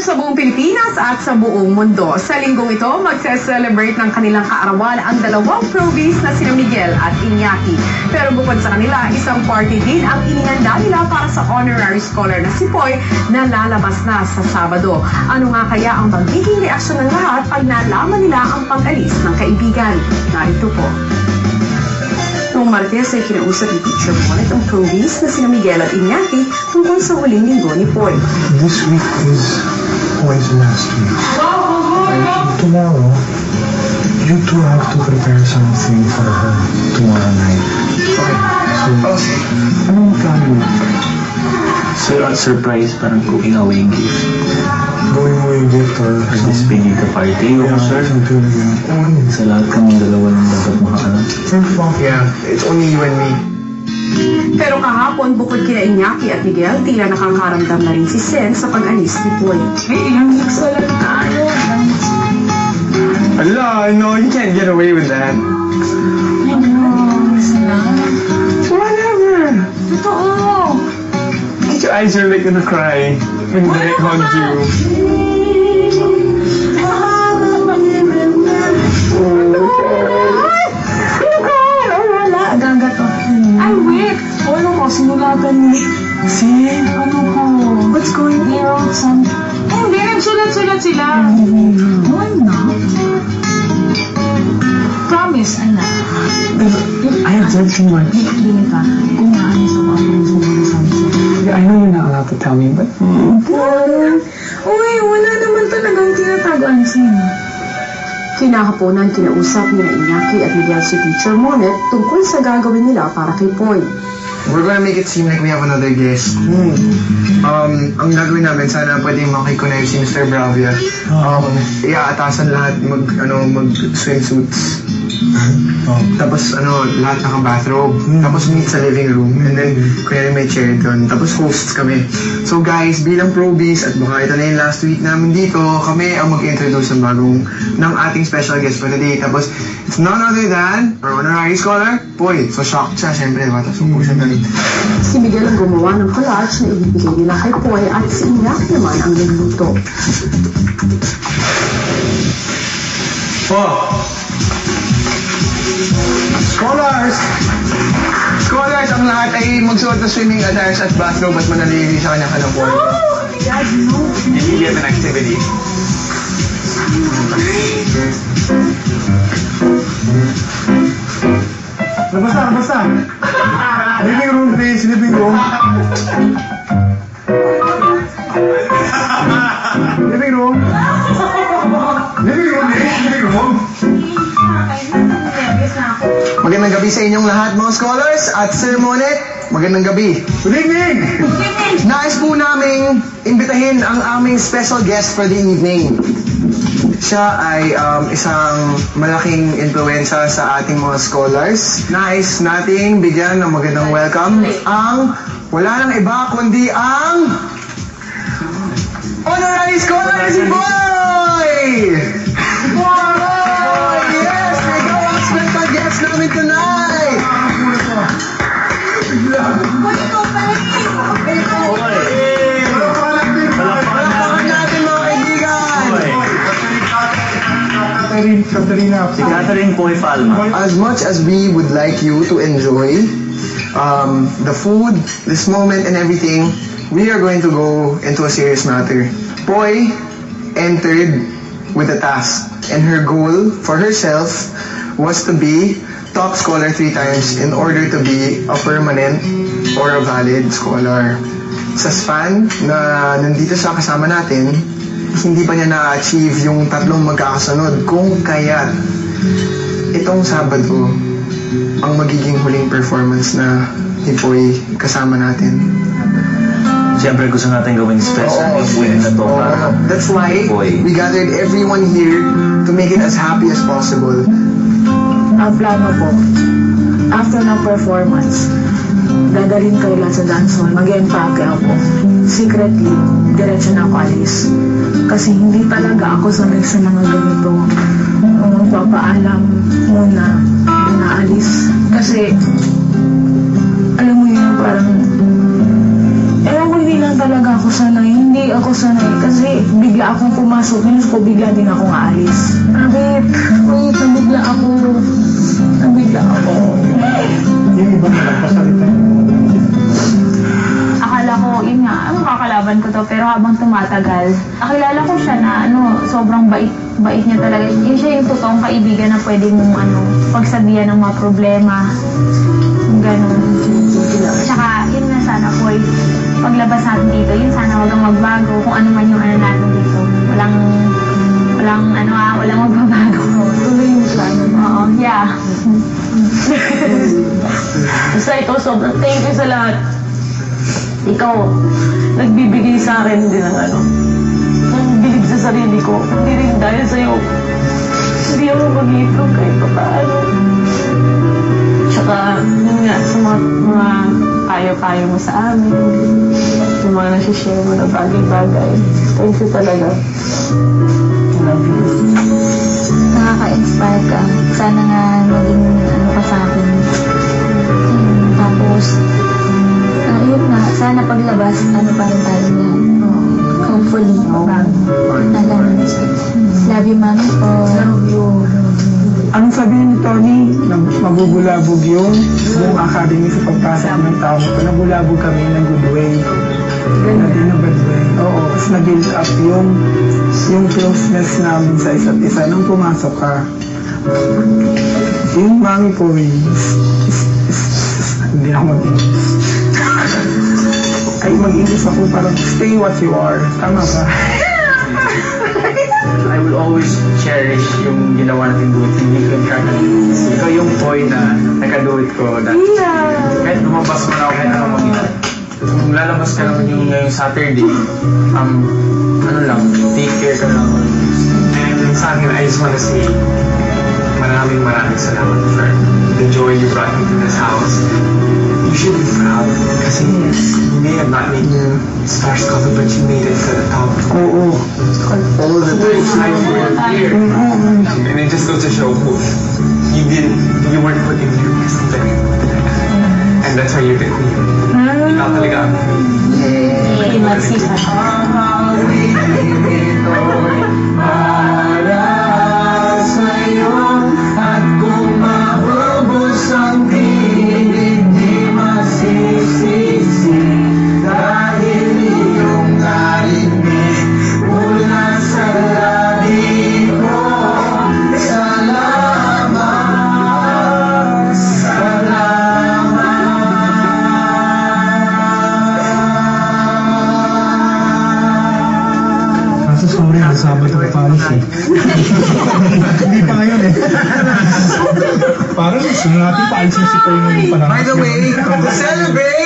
sa buong Pilipinas at sa buong mundo. Sa linggong ito, magse-celebrate ng kanilang kaarawan ang dalawang probies na sina Miguel at Iñaki. Pero bukod sa kanila, isang party din ang inihanda nila para sa honorary scholar na si Poy na lalabas na sa Sabado. Ano nga kaya ang magiging reaksyon ng lahat pag nalaman nila ang pag-alis ng kaibigan? Narito po. Noong Martes ay kinausap ni Teacher Monet ang probies na sina Miguel at Iñaki tungkol sa huling linggo ni Poy. This week is Poy's last week. Tomorrow, you two have to prepare something for her tomorrow night. Okay. So, anong plano mo? Surprise, parang cooking away gift. Going away gift or This being the party. Yeah, Sir, something like that. sa lahat kami dalawa lang dapat makaalam. Yeah, it's only you and me. Pero kahapon, bukod kina Iñaki at Miguel, tila nakakaramdam na rin si Sen sa pag-alis ni Poy. Ilang weeks ulit tayo. Allah, no, you can't get away with that. Whatever. Totoo. Your eyes are like gonna cry when they hug you. Wala, gaga to. Ay, wait. Ano ko, sinulatan mo. See? Ano ko? What's going on? They wrote some... Hindi, nagsulat-sulat sila. No, I'm not. Promise, anak. I have told you much. Hindi ka. Kung maalis ako ang sumula sa I know you're not allowed to tell me, but... Uy, wala naman talagang tinatagaan sa'yo. Kinahaponan, kinausap ni Iñaki at Miguel si Teacher Monet tungkol sa gagawin nila para kay Poy. We're gonna make it seem like we have another guest. Ang gagawin namin, sana pwedeng makikonnect si Mr. Bravia. Iaatasan lahat mag swimsuits. Tapos lahat naka-bathrobe. Tapos meet sa living room. And then, kunyari may chair doon. Tapos hosts kami. So guys, bilang probies, at baka ito na yung last week namin dito, kami ang mag-introduce ng ating special guest for today. Tapos, it's none other than our honorary scholar, Poy. So shocked siya, syempre, diba? Tapos upo siya galit. Si Miguel ang gumawa ng collage na ibibigay nila kay Poy at si Iñaki naman ang nagluto. Scholars! Scholars, ang lahat ay magsuot na swimming attires at bathrobe at manalili sa kanyang kanapuan. Did you get an activity? Basta. Living room, please. Living room. Living room. Living room, please. Living room. Magandang gabi sa inyong lahat, mga scholars at Sir Monet. Magandang gabi. Good evening. Nais po naming imbitahin ang aming special guest for the evening. Siya ay isang malaking influensya sa ating mga scholars. Nais nating bigyan ng magandang welcome ang wala nang iba kundi ang honorary scholar si Boy! Boy! Yes! Ikaw ang special guest namin tonight! Palakpakan natin mga kaibigan! Katarina. Si Catherine Poy Falma. As much as we would like you to enjoy the food, this moment and everything, we are going to go into a serious matter. Poy entered with a task, and her goal for herself was to be top scholar 3 times in order to be a permanent or a valid scholar. Sa span na nandito siya kasama natin, hindi pa niya na-achieve yung 3 magkakasunod. Kung kaya't itong Sabado ang magiging huling performance na ni Poy kasama natin. Siyempre gusto natin gawin special yung win na to para That's why Poy. we gathered everyone here to make it as happy as possible. Ang plano ko, after ng performance, dadalhin kayo lang sa dance hall, mag-empake ako. Secretly, diretso na ako alis. Kasi hindi talaga ako sanay sa mga ganito. Magpapaalam muna, inaalis. Kasi, alam mo yun, parang, ewan ko, hindi lang talaga ako sanay. Hindi ako sanay. Kasi bigla akong pumasok. Minus ko bigla din akong aalis. Wait, nabigla ako. Yung iba nagpasalita. Akala ko, yun nga, kakalaban ko to. Pero habang tumatagal, nakilala ko siya na sobrang bait niya talaga. Yun siya yung totoong kaibigan na pwede mong pagsabihan ng mga problema. Ganun. Tsaka, yun nga sana po, paglabas natin dito, yun sana wag kang magbago kung ano man yung natin dito. Walang magbabago. Tuloy yung plano. Oo, yeah. Basta ikaw, sobrang thank you sa lahat. Ikaw, nagbibigay sa akin din ng ng bilib sa sarili ko. Hindi rin dahil sa'yo, hindi ako mag-iitlog kahit pa paano. Tsaka, yun nga, sa mga payo-payo mo sa amin, yung mga nasishare mo na bagay-bagay. Thank you talaga. I love you. Nakaka-inspire ka. Sana nga maging ka sa akin. Tapos, yun nga, sana paglabas, pa rin tayo yan. Hopefully, love you, mami po. Love you. Anong sabihin ni Tony? Mabubulabog yung buong academy sa pagpasok ng tao ko. Nabulabog kami in a good way. Not in a bad way. Oo. Tapos nag-build up yung closeness namin sa isa't isa nung pumasok ka. Yung mami ko hindi ako mag-English. Ay, mag-English ako parang stay what you are. Tama ba? I will always cherish yung ginawa natin duit. Hindi ko yung kasi ikaw yung boy na nakaduit ko dati. Yeah. Kahit lumabas mo na ako, kahit ako mag-ina. Kung lalabas ka naman yung ngayong Saturday, take care ka lang. And sa akin, I just want to say, maraming salamat for the joy you brought into this house. You should be proud kasi you may have not made stars cover, but you made it to the top. Oo. All the time. You were here. And it just goes to show you weren't put in here because something. And that's why you're the queen. Ikaw talaga ang queen. Sorry, Sabado pa paalis eh. Hindi pa ngayon eh. Parang gusto natin paalisin si Paul ngayon pa lang. By the way, to celebrate